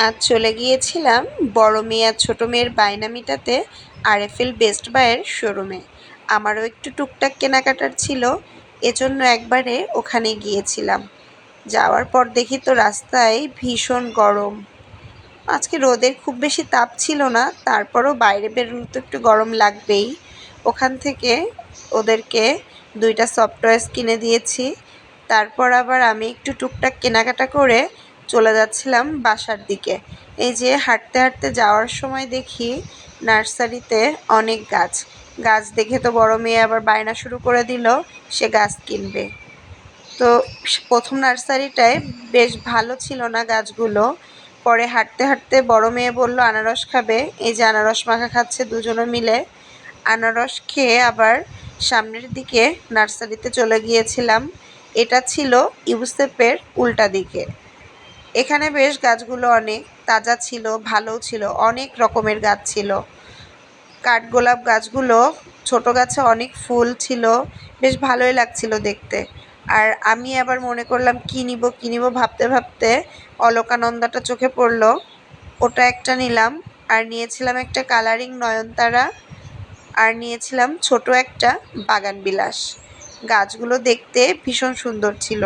আজ চলে গিয়েছিলাম বড় মেয়ে আর ছোট মেয়ের বায়না মিটাতে আরএফএল বেস্ট বাইয়ের শোরুমে। আমারও একটু টুকটাক কেনাকাটার ছিল, এজন্য একবারে ওখানে গিয়েছিলাম। যাওয়ার পর দেখি তো রাস্তায় ভীষণ গরম। আজকে রোদের খুব বেশি তাপ ছিল না, তারপরও বাইরে বেরোলে তো একটু গরম লাগবেই। ওখান থেকে ওদেরকে 2টা সফট টয়েস কিনে দিয়েছি। তারপর আবার আমি একটু টুকটাক কেনাকাটা করে চলে যাচ্ছিলাম বাসার দিকে। এই যে হাঁটতে হাঁটতে যাওয়ার সময় দেখি নার্সারিতে অনেক গাছ। গাছ দেখে তো বড় মেয়ে আবার বায়না শুরু করে দিল, সে গাছ কিনবে। তো প্রথম নার্সারিটায় বেশ ভালো ছিল না গাছগুলো। পরে হাঁটতে হাঁটতে বড় মেয়ে বলল আনারস খাবে, এই যে আনারস মাখা খাচ্ছে দুজনে মিলে। আনারস খেয়ে আবার সামনের দিকে নার্সারিতে চলে গিয়েছিলাম। এটা ছিল ইউসেপের উল্টা দিকে। এখানে বেশ গাছগুলো অনেক তাজা ছিল, ভালোও ছিল, অনেক রকমের গাছ ছিল। কাঠগোলাপ গাছগুলো ছোট গাছে অনেক ফুল ছিল, বেশ ভালোই লাগছিল দেখতে। আর আমি আবার মনে করলাম কী নিব ভাবতে ভাবতে অলকানন্দাটা চোখে পড়লো, ওটা একটা নিলাম। আর নিয়েছিলাম একটা কালারিং নয়নতারা, আর নিয়েছিলাম ছোট একটা বাগান বিলাস। গাছগুলো দেখতে ভীষণ সুন্দর ছিল।